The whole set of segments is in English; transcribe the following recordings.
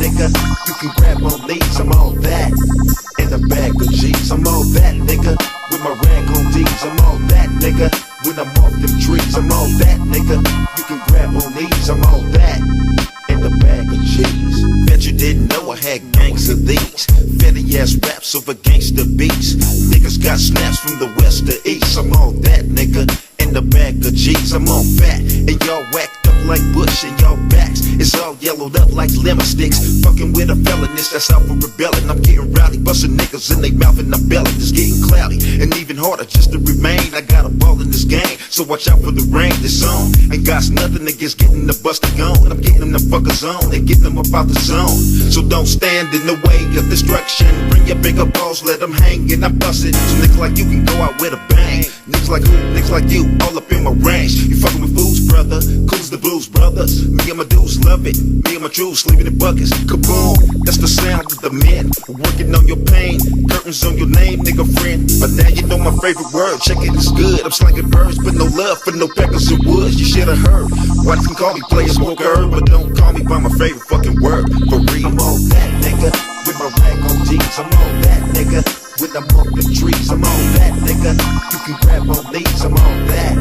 nigga. You can grab on these, I'm all that. In the bag of G's, I'm all that, nigga. With my rag on D's, I'm all that, nigga. When I'm off them trees, I'm all that, nigga. You can grab on these, I'm all that. In the bag of G's. Bet you didn't know I had gangs of these. Fetty ass raps over gangster beats. Niggas got snaps from the west to east. I'm all that, nigga. In the bag of G's, I'm on fat. And y'all whacked up like Bush and y'all backs. It's all yellowed up like lemon sticks. Fucking with a felonist, that's out for rebelling. I'm getting rowdy, busting niggas in they mouth and I'm belly. It's getting cloudy and even harder just to remain. I got a ball in this game, so watch out for the rain that's on. Ain't got nothing against getting the buster gone. I'm getting them the fuckers on and getting them up out the zone. So don't stand in the way of destruction. Bring your bigger balls, let them hang and I bust it. So niggas like you can go out with a bang. Niggas like who? Niggas like you, all up in my range. You fucking with fools, brother. Cool as the blues, brothers. Me and my dudes love it. Me and my troops sleeping in buckets. Kaboom, that's the sound of the men. Working on your pain, curtains on your name, nigga friend. But now you know my favorite word. Check it, it's good. I'm slanging birds, but no love for no peckers and woods. You should have heard. Why you can call me player smoke herb, but don't call me by my favorite fucking word. For real, I'm on that, nigga. With my rag on G's, I'm on that, nigga. When I'm off the trees, I'm on that, nigga. You can grab on these, I'm on that.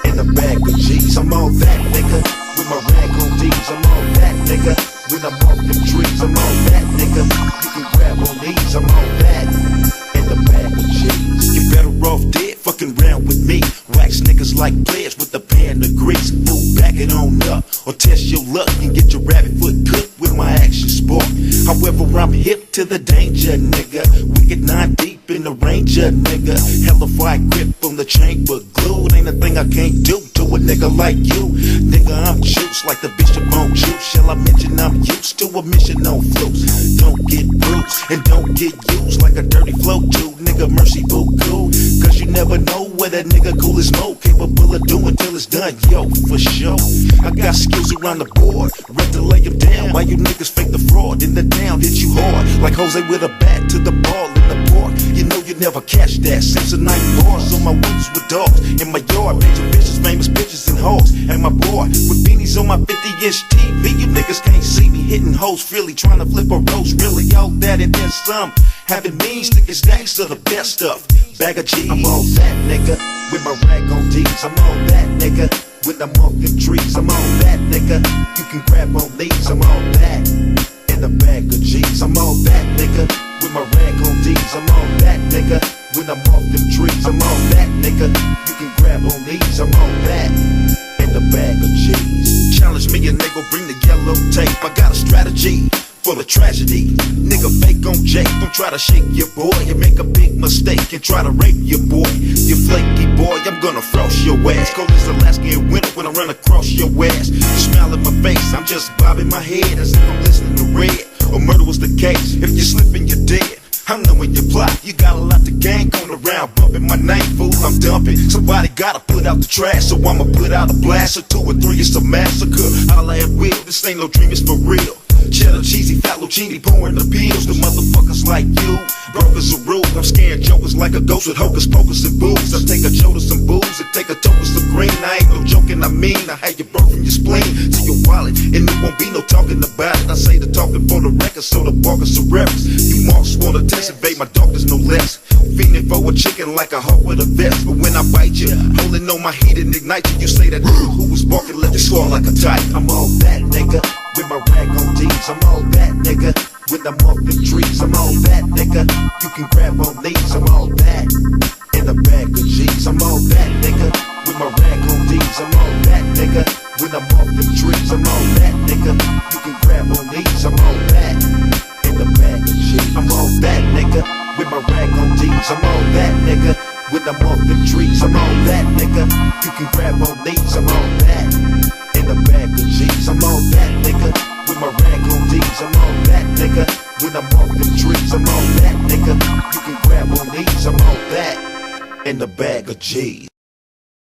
In the bag of G's, I'm on that, nigga. With my rag on D's, I'm on that, nigga. When I'm off the trees, I'm on that, nigga. You can grab on these, I'm on that. In the bag of G's. You better off dead, fucking round with me. Wax niggas like players with a pan of grease. Move, back it on up, or test your luck and get your rabbit foot cooked with my action sport. However, I'm hip to the danger, nigga. Wicked 9 deep in the ranger, nigga. Hella fire grip on the chamber glued. Ain't a thing I can't do to a nigga like you. Nigga, I'm juice like the bishop on juice. Shall I mention I'm used to a mission on flutes? Don't get bruised and don't get used like a dirty flow too. Nigga, mercy boo cool. Cause you never know where that nigga cool is mo. Capable of doing till it's done, yo, for sure. I got skills around the board, ready to lay them down. While you niggas fake the fraud, in the down hit you hard. Like Jose with a bat to the ball in the park. You know you never catch that. Since the night bars on my woods with dogs. In my yard, major vicious, famous bitches and hoes. And my boy, with beanies on my 50-inch TV. You niggas can't see me hitting hoes freely. Trying to flip a roast, really all that and then some. Having means, sticking stacks to the best stuff. Bag of G's, I'm all that, nigga. With my rag on D's, I'm all that, nigga. When I'm off them trees, I'm all that, nigga. You can grab on these, I'm all that. In the bag of G's, I'm all that, nigga. With my rag on D's, I'm all that, nigga. When I'm off them trees, I'm all that, nigga. You can grab on these, I'm all that. In the bag of G's. Challenge me and they gon' bring the yellow tape. I got a strategy full of tragedy. Nigga fake on Jake, don't try to shake your boy. You make a big mistake and try to rape your boy. You flaky boy, I'm gonna frost your ass. Cold as Alaska in winter when I run across your ass. You smile in my face, I'm just bobbing my head as if I'm listening to Red. Or murder was the case, if you slippin' you're dead. I'm knowing your plot, you got a lot to gain. Going around bumping my name, fool, I'm dumping. Somebody gotta put out the trash, so I'ma put out a blast. Or 2 or 3, it's a massacre. Holla at will, this ain't no dream, it's for real. Cheddar, cheesy, fettuccine, pouring the pills. The motherfuckers like you, brokers are rude. I'm scaring jokers like a ghost with hocus pocus and booze. I take a joe to some booze and take a toast of green. I ain't no joking, I mean, I had you broke from your spleen to your wallet, and there won't be no talking about it. I say the talking for the record, so the barkers are reverence. You marks wanna test, evade my darkness no less. Feeding for a chicken like a hawk with a vest. But when I bite you, holding on my heat and ignite you, you say that who was barking, let it score like a tight. I'm all that, nigga. With my rag on D's, I'm all that, nigga. When I'm off the trees, I'm all that, nigga. You can grab on these, I'm all that. In the bag of G's, I'm all that, nigga. With my rag on D's, I'm all that, nigga. When I'm off the trees, I'm all that, nigga. You can grab on these, I'm all that. In the bag of G's, I'm all that, nigga. With my rag on D's, I'm all that, nigga. When I'm off the trees, I'm all that, nigga. You can grab on these, I'm all that. In the bag of G's, I'm all that, nigga. With my rag on D's, I'm all that, nigga. When I'm off the trees, I'm all that, nigga. You can grab on these, I'm all that. In the bag of G's.